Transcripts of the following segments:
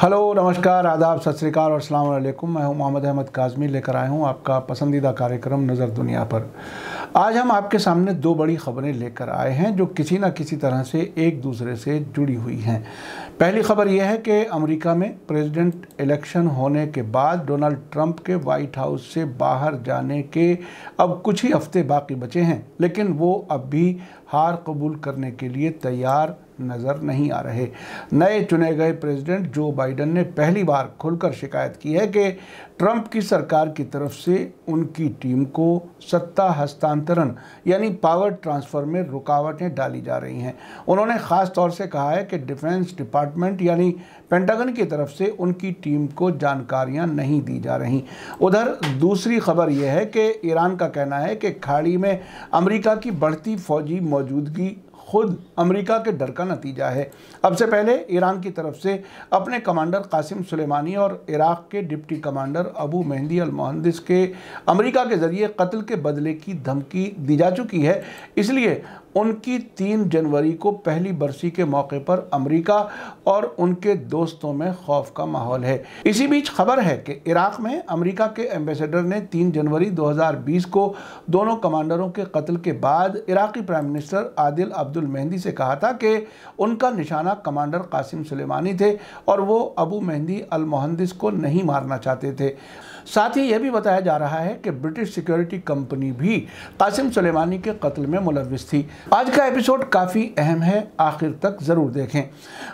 Hello, नमस्कार, आदाब, सत श्री अकाल और अस्सलाम वालेकुम। मैं हूं मोहम्मद अहमद काज़मी, लेकर आया हूं आपका पसंदीदा कार्यक्रम नज़र दुनिया पर। आज हम आपके सामने दो बड़ी खबरें लेकर आए हैं जो किसी न किसी तरह से एक दूसरे से जुड़ी हुई हैं। पहली खबर यह है कि अमेरिका में प्रेसिडेंट इलेक्शन होने के बाद डोनाल्ड ट्रंप के वाइट हाउस से बाहर जाने के अब कुछ ही हफ्ते बाकी बचे हैं, लेकिन वो अब भी हार कबूल करने के लिए तैयार नज़र नहीं आ रहे। नए चुने गए प्रेसिडेंट जो बाइडन ने पहली बार खुलकर शिकायत की है कि ट्रंप की सरकार की तरफ से उनकी टीम को सत्ता हस्तांतरण यानी पावर ट्रांसफ़र में रुकावटें डाली जा रही हैं। उन्होंने ख़ास तौर से कहा है कि डिफेंस डिपार्टमेंट यानी पेंटागन की तरफ से उनकी टीम को जानकारियां नहीं दी जा रही। उधर दूसरी खबर यह है कि ईरान का कहना है कि खाड़ी में अमेरिका की बढ़ती फौजी मौजूदगी खुद अमेरिका के डर का नतीजा है। अब से पहले ईरान की तरफ से अपने कमांडर कासिम सुलेमानी और इराक के डिप्टी कमांडर अबू मेहदी अल मोहंदिस के अमेरिका के ज़रिए कत्ल के बदले की धमकी दी जा चुकी है। इसलिए उनकी 3 जनवरी को पहली बरसी के मौके पर अमेरिका और उनके दोस्तों में खौफ का माहौल है। इसी बीच खबर है कि इराक में अमेरिका के एम्बेसडर ने 3 जनवरी 2020 को दोनों कमांडरों के कत्ल के बाद इराकी प्राइम मिनिस्टर आदिल अब्दुल मेहदी से कहा था कि उनका निशाना कमांडर कासिम सुलेमानी थे और वो अबू मेहदी अल मोहंदिस को नहीं मारना चाहते थे। साथ ही यह भी बताया जा रहा है कि ब्रिटिश सिक्योरिटी कंपनी भी कासिम सुलेमानी के कत्ल में मुलव्विस थी। आज का एपिसोड काफ़ी अहम है, आखिर तक ज़रूर देखें।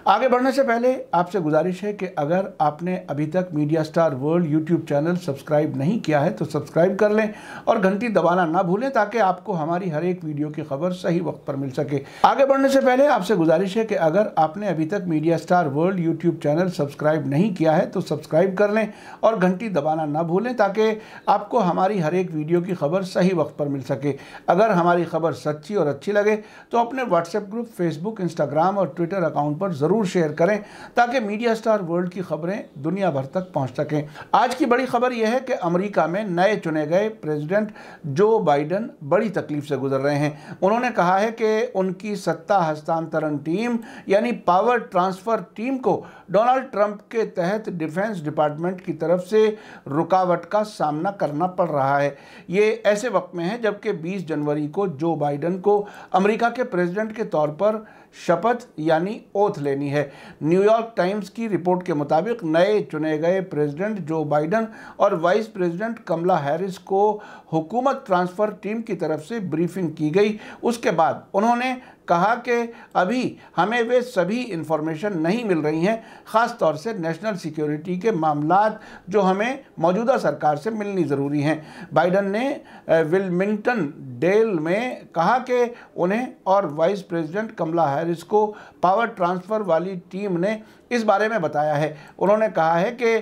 आगे बढ़ने से पहले आपसे गुजारिश है कि अगर आपने अभी तक media star world YouTube channel subscribe नहीं किया है तो सब्सक्राइब कर लें और घंटी दबाना ना भूलें ताकि आपको हमारी हर एक वीडियो की खबर सही वक्त पर मिल सके। आगे बढ़ने से पहले आपसे गुजारिश है कि अगर आपने अभी तक media star world YouTube channel subscribe नहीं किया है तो सब्सक्राइब कर लें और घंटी दबाना ना भूलें ताकि आपको हमारी हर एक वीडियो की खबर सही वक्त पर मिल सके। अगर हमारी खबर सच्ची और अच्छी लगे तो अपने व्हाट्सएप ग्रुप, फेसबुक, इंस्टाग्राम और ट्विटर अकाउंट पर ज़रूर शेयर करें ताकि मीडिया स्टार वर्ल्ड की खबरें दुनिया भर तक पहुंच सकें। आज की बड़ी खबर यह है कि अमेरिका में नए चुने गए प्रेसिडेंट जो बाइडन बड़ी तकलीफ से गुजर रहे हैं। उन्होंने कहा है कि उनकी सत्ता हस्तांतरण टीम यानी पावर ट्रांसफ़र टीम को डोनाल्ड ट्रंप के तहत डिफेंस डिपार्टमेंट की तरफ से रुकावट का सामना करना पड़ रहा है। ये ऐसे वक्त में है जबकि 20 जनवरी को जो बाइडन को अमेरिका के प्रेसिडेंट के तौर पर शपथ यानी ओथ लेनी है। न्यूयॉर्क टाइम्स की रिपोर्ट के मुताबिक नए चुने गए प्रेसिडेंट जो बाइडन और वाइस प्रेसिडेंट कमला हैरिस को हुकूमत ट्रांसफ़र टीम की तरफ से ब्रीफिंग की गई। उसके बाद उन्होंने कहा कि अभी हमें वे सभी इंफॉर्मेशन नहीं मिल रही हैं, ख़ास तौर से नेशनल सिक्योरिटी के मामलात जो हमें मौजूदा सरकार से मिलनी ज़रूरी हैं। बाइडन ने विल्मिंगटन डेल में कहा कि उन्हें और वाइस प्रेसिडेंट कमला हैरिस को पावर ट्रांसफ़र वाली टीम ने इस बारे में बताया है। उन्होंने कहा है कि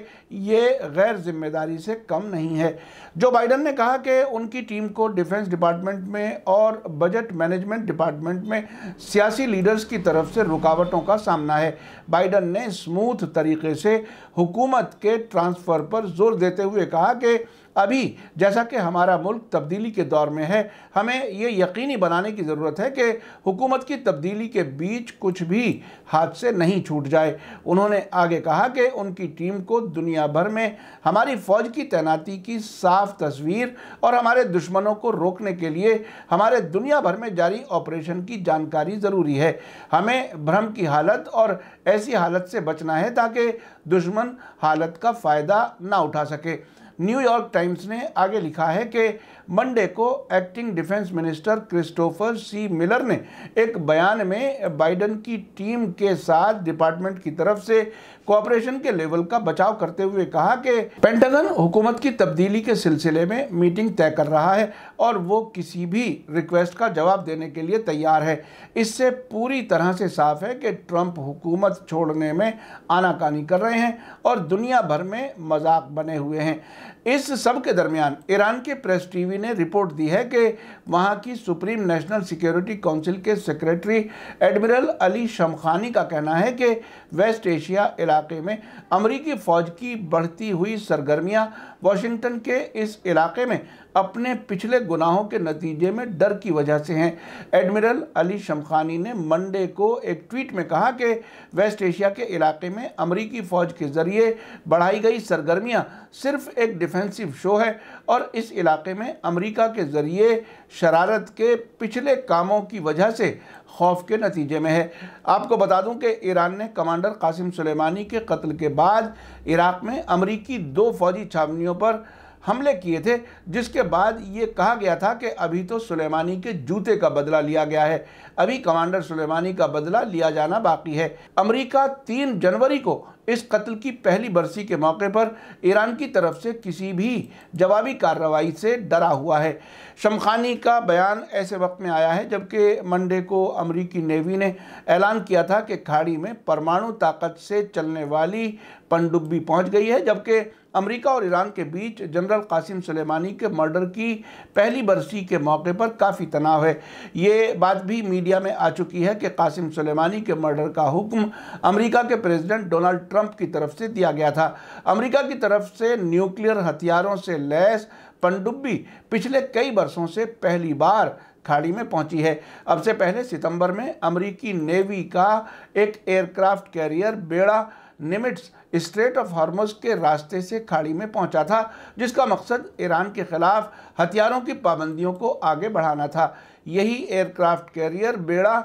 ये गैर जिम्मेदारी से कम नहीं है। जो बाइडन ने कहा कि उनकी टीम को डिफेंस डिपार्टमेंट में और बजट मैनेजमेंट डिपार्टमेंट में सियासी लीडर्स की तरफ से रुकावटों का सामना है। बाइडन ने स्मूथ तरीके से हुकूमत के ट्रांसफ़र पर जोर देते हुए कहा कि अभी जैसा कि हमारा मुल्क तब्दीली के दौर में है, हमें ये यकीनी बनाने की ज़रूरत है कि हुकूमत की तब्दीली के बीच कुछ भी हाथ से नहीं छूट जाए। उन्होंने आगे कहा कि उनकी टीम को दुनिया भर में हमारी फ़ौज की तैनाती की साफ तस्वीर और हमारे दुश्मनों को रोकने के लिए हमारे दुनिया भर में जारी ऑपरेशन की जानकारी ज़रूरी है। हमें भ्रम की हालत और ऐसी हालत से बचना है ताकि दुश्मन हालत का फ़ायदा ना उठा सके। न्यूयॉर्क टाइम्स ने आगे लिखा है कि मंडे को एक्टिंग डिफेंस मिनिस्टर क्रिस्टोफर सी मिलर ने एक बयान में बाइडन की टीम के साथ डिपार्टमेंट की तरफ से कोऑपरेशन के लेवल का बचाव करते हुए कहा कि पेंटागन हुकूमत की तब्दीली के सिलसिले में मीटिंग तय कर रहा है और वो किसी भी रिक्वेस्ट का जवाब देने के लिए तैयार है। इससे पूरी तरह से साफ है कि ट्रंप हुकूमत छोड़ने में आनाकानी कर रहे हैं और दुनिया भर में मजाक बने हुए हैं। इस सब के दरमियान ईरान के प्रेस टीवी ने रिपोर्ट दी है कि वहां की सुप्रीम नेशनल सिक्योरिटी काउंसिल के सेक्रेटरी एडमिरल अली शमखानी का कहना है कि वेस्ट एशिया इलाके में अमरीकी फ़ौज की बढ़ती हुई सरगर्मियां वाशिंगटन के इस इलाके में अपने पिछले गुनाहों के नतीजे में डर की वजह से हैं। एडमिरल अली शमखानी ने मंडे को एक ट्वीट में कहा कि वेस्ट एशिया के इलाके में अमेरिकी फ़ौज के ज़रिए बढ़ाई गई सरगर्मियां सिर्फ एक डिफेंसिव शो है और इस इलाके में अमेरिका के ज़रिए शरारत के पिछले कामों की वजह से खौफ के नतीजे में है। आपको बता दूं कि ईरान ने कमांडर कासिम सुलेमानी के कत्ल के बाद इराक में अमेरिकी 2 फौजी छावनियों पर हमले किए थे, जिसके बाद ये कहा गया था कि अभी तो सुलेमानी के जूते का बदला लिया गया है, अभी कमांडर सुलेमानी का बदला लिया जाना बाकी है। अमेरिका 3 जनवरी को इस कत्ल की पहली बरसी के मौके पर ईरान की तरफ से किसी भी जवाबी कार्रवाई से डरा हुआ है। शमखानी का बयान ऐसे वक्त में आया है जबकि मंडे को अमेरिकी नेवी ने ऐलान किया था कि खाड़ी में परमाणु ताकत से चलने वाली पनडुब्बी पहुंच गई है, जबकि अमेरिका और ईरान के बीच जनरल कासिम सुलेमानी के मर्डर की पहली बरसी के मौके पर काफ़ी तनाव है। ये बात भी मीडिया में आ चुकी है कि कासिम सुलेमानी के मर्डर का हुक्म अमेरिका के प्रेसिडेंट डोनाल्ड ट्रंप की तरफ से दिया गया था। अमेरिका की तरफ से न्यूक्लियर हथियारों से लैस पनडुब्बी पिछले कई वर्षों से पहली बार खाड़ी में पहुंची है। अब से पहले सितंबर में अमेरिकी नेवी का एक एयरक्राफ्ट कैरियर बेड़ा निमिट्स स्ट्रेट ऑफ हॉर्मुज़ के रास्ते से खाड़ी में पहुंचा था, जिसका मकसद ईरान के खिलाफ हथियारों की पाबंदियों को आगे बढ़ाना था। यही एयरक्राफ्ट कैरियर बेड़ा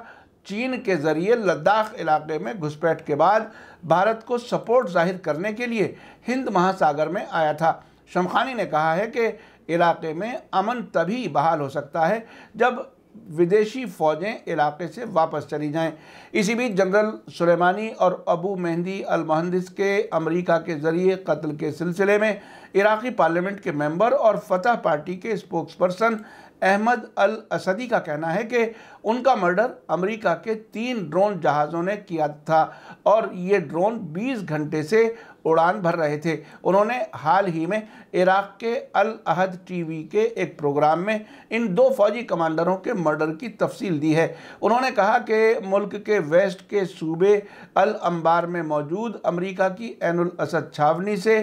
चीन के जरिए लद्दाख इलाके में घुसपैठ के बाद भारत को सपोर्ट जाहिर करने के लिए हिंद महासागर में आया था। शमखानी ने कहा है कि इलाके में अमन तभी बहाल हो सकता है जब विदेशी फ़ौजें इलाके से वापस चली जाएं। इसी बीच जनरल सुलेमानी और अबू मेहदी अल मुहंदिस के अमेरिका के ज़रिए कत्ल के सिलसिले में इराक़ी पार्लियामेंट के मेंबर और फतह पार्टी के स्पोक्सपर्सन अहमद अल असदी का कहना है कि उनका मर्डर अमेरिका के 3 ड्रोन जहाज़ों ने किया था और ये ड्रोन 20 घंटे से उड़ान भर रहे थे। उन्होंने हाल ही में इराक के अल अहद टीवी के एक प्रोग्राम में इन 2 फौजी कमांडरों के मर्डर की तफसील दी है। उन्होंने कहा कि मुल्क के वेस्ट के सूबे अल अंबार में मौजूद अमेरिका की ऐनुल असद छावनी से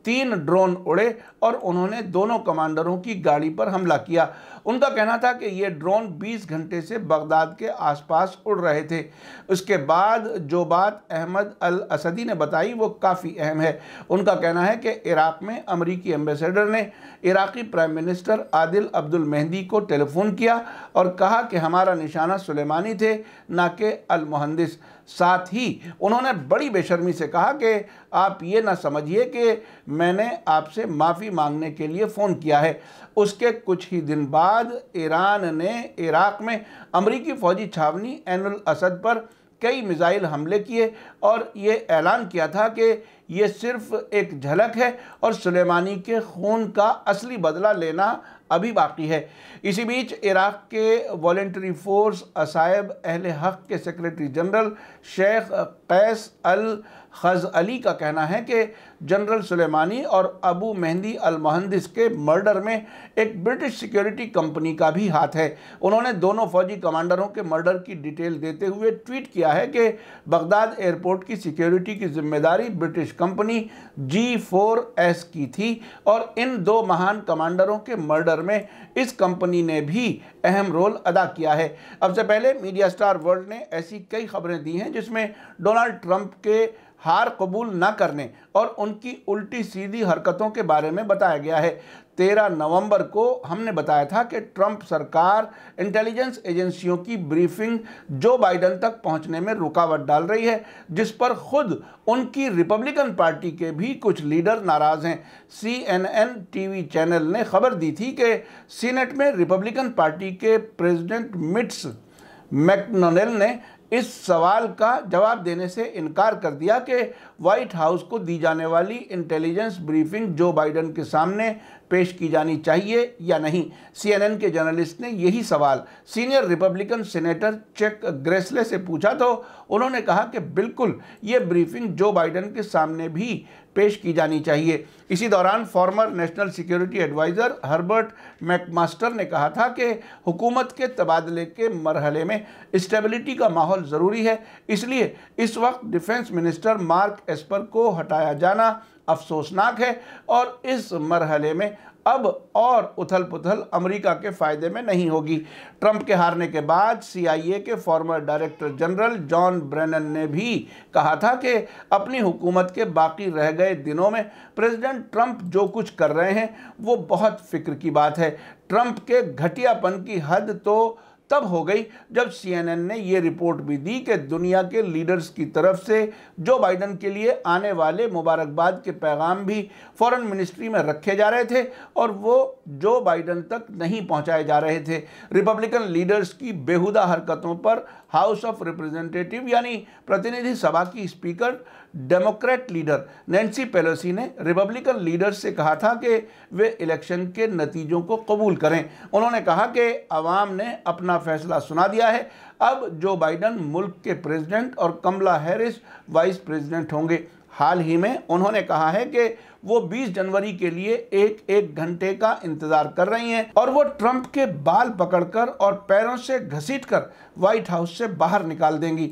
3 ड्रोन उड़े और उन्होंने दोनों कमांडरों की गाड़ी पर हमला किया। उनका कहना था कि ये ड्रोन 20 घंटे से बगदाद के आसपास उड़ रहे थे। उसके बाद जो बात अहमद अल असदी ने बताई वो काफ़ी अहम है। उनका कहना है कि इराक में अमेरिकी एम्बेसडर ने इराकी प्राइम मिनिस्टर आदिल अब्दुल मेहदी को टेलीफोन किया और कहा कि हमारा निशाना सुलेमानी थे, ना कि अल मुहंदिस। साथ ही उन्होंने बड़ी बेशर्मी से कहा कि आप ये ना समझिए कि मैंने आपसे माफ़ी मांगने के लिए फ़ोन किया है। उसके कुछ ही दिन बाद ईरान ने इराक में अमेरिकी फ़ौजी छावनी ऐनुल असद पर कई मिसाइल हमले किए और ये ऐलान किया था कि ये सिर्फ एक झलक है और सुलेमानी के खून का असली बदला लेना अभी बाकी है। इसी बीच इराक के वॉलेंटरी फोर्स असायब अहले हक के सेक्रेटरी जनरल शेख कैस अल खज़अली का कहना है कि जनरल सुलेमानी और अबू मेहदी अल मुहंदिस के मर्डर में एक ब्रिटिश सिक्योरिटी कंपनी का भी हाथ है। उन्होंने दोनों फौजी कमांडरों के मर्डर की डिटेल देते हुए ट्वीट किया है कि बगदाद एयरपोर्ट की सिक्योरिटी की जिम्मेदारी ब्रिटिश कंपनी G4S की थी और इन 2 महान कमांडरों के मर्डर में इस कंपनी ने भी अहम रोल अदा किया है। अब से पहले मीडिया स्टार वर्ल्ड ने ऐसी कई खबरें दी हैं जिसमें डोनाल्ड ट्रंप के हार कबूल न करने और उनकी उल्टी सीधी हरकतों के बारे में बताया गया है। 13 नवंबर को हमने बताया था कि ट्रंप सरकार इंटेलिजेंस एजेंसियों की ब्रीफिंग जो बाइडेन तक पहुंचने में रुकावट डाल रही है, जिस पर खुद उनकी रिपब्लिकन पार्टी के भी कुछ लीडर नाराज़ हैं। CNN टीवी चैनल ने खबर दी थी कि सीनेट में रिपब्लिकन पार्टी के प्रेसिडेंट मिट्स मैकनेल ने इस सवाल का जवाब देने से इनकार कर दिया कि व्हाइट हाउस को दी जाने वाली इंटेलिजेंस ब्रीफिंग जो बाइडेन के सामने पेश की जानी चाहिए या नहीं। CNN के जर्नलिस्ट ने यही सवाल सीनियर रिपब्लिकन सीनेटर चक ग्रेसले से पूछा तो उन्होंने कहा कि बिल्कुल ये ब्रीफिंग जो बाइडेन के सामने भी पेश की जानी चाहिए। इसी दौरान former national security adviser Herbert McMaster ने कहा था कि हुकूमत के तबादले के मरहले में स्टेबिलिटी का माहौल ज़रूरी है, इसलिए इस वक्त डिफेंस मिनिस्टर मार्क एस्पर को हटाया जाना अफसोसनाक है और इस मरहले में अब और उथल पुथल अमेरिका के फायदे में नहीं होगी। ट्रंप के हारने के बाद CIA के farmer director general John Brennan ने भी कहा था कि अपनी हुकूमत के बाकी रह गए दिनों में प्रेसिडेंट ट्रंप जो कुछ कर रहे हैं वो बहुत फिक्र की बात है। ट्रंप के घटियापन की हद तो तब हो गई जब CNN ने ये रिपोर्ट भी दी कि दुनिया के लीडर्स की तरफ से जो बाइडन के लिए आने वाले मुबारकबाद के पैगाम भी फॉरेन मिनिस्ट्री में रखे जा रहे थे और वो जो बाइडन तक नहीं पहुंचाए जा रहे थे। रिपब्लिकन लीडर्स की बेहुदा हरकतों पर हाउस ऑफ रिप्रेजेंटेटिव यानी प्रतिनिधि सभा की speaker Democrat leader Nancy Pelosi ने रिपब्लिकन लीडर्स से कहा था कि वे इलेक्शन के नतीजों को कबूल करें। उन्होंने कहा कि अवाम ने अपना फैसला सुना दिया है, अब जो बाइडन मुल्क के प्रेसिडेंट और कमला हैरिस वाइस प्रेसिडेंट होंगे। हाल ही में उन्होंने कहा है कि वो 20 जनवरी के लिए एक घंटे का इंतजार कर रही हैं और वो ट्रंप के बाल पकड़कर और पैरों से घसीटकर व्हाइट हाउस से बाहर निकाल देंगी।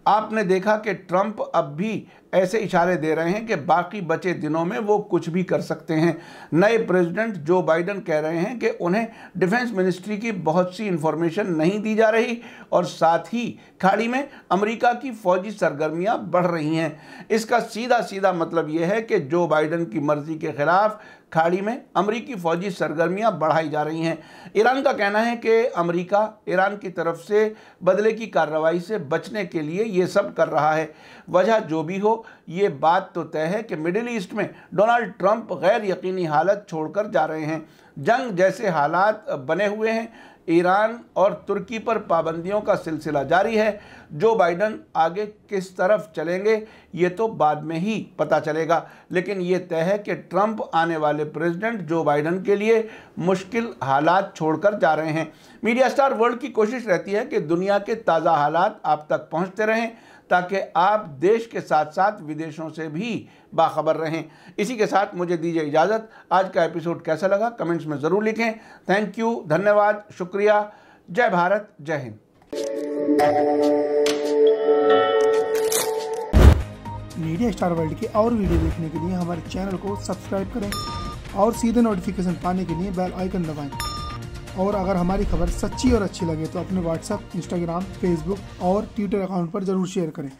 आपने देखा कि ट्रंप अब भी ऐसे इशारे दे रहे हैं कि बाकी बचे दिनों में वो कुछ भी कर सकते हैं। नए प्रेसिडेंट जो बाइडन कह रहे हैं कि उन्हें डिफेंस मिनिस्ट्री की बहुत सी इंफॉर्मेशन नहीं दी जा रही और साथ ही खाड़ी में अमेरिका की फौजी सरगर्मियां बढ़ रही हैं। इसका सीधा सीधा मतलब यह है कि जो बाइडन की मर्जी के खिलाफ खाड़ी में अमेरिकी फौजी सरगर्मियां बढ़ाई जा रही हैं। ईरान का कहना है कि अमेरिका ईरान की तरफ से बदले की कार्रवाई से बचने के लिए ये सब कर रहा है। वजह जो भी हो, ये बात तो तय है कि मिडिल ईस्ट में डोनाल्ड ट्रंप गैर यकीनी हालत छोड़कर जा रहे हैं। जंग जैसे हालात बने हुए हैं। ईरान और तुर्की पर पाबंदियों का सिलसिला जारी है। जो बाइडन आगे किस तरफ चलेंगे ये तो बाद में ही पता चलेगा, लेकिन ये तय है कि ट्रंप आने वाले प्रेसिडेंट जो बाइडन के लिए मुश्किल हालात छोड़कर जा रहे हैं। मीडिया स्टार वर्ल्ड की कोशिश रहती है कि दुनिया के ताज़ा हालात आप तक पहुंचते रहें ताकि आप देश के साथ साथ विदेशों से भी बाखबर रहें। इसी के साथ मुझे दीजिए इजाज़त। आज का एपिसोड कैसा लगा कमेंट्स में ज़रूर लिखें। थैंक यू, धन्यवाद, शुक्रिया। जय भारत, जय हिंद। मीडिया स्टार वर्ल्ड के और वीडियो देखने के लिए हमारे चैनल को सब्सक्राइब करें और सीधे नोटिफिकेशन पाने के लिए बेल आइकन दबाएं। और अगर हमारी खबर सच्ची और अच्छी लगे तो अपने व्हाट्सएप, इंस्टाग्राम, फेसबुक और ट्विटर अकाउंट पर जरूर शेयर करें।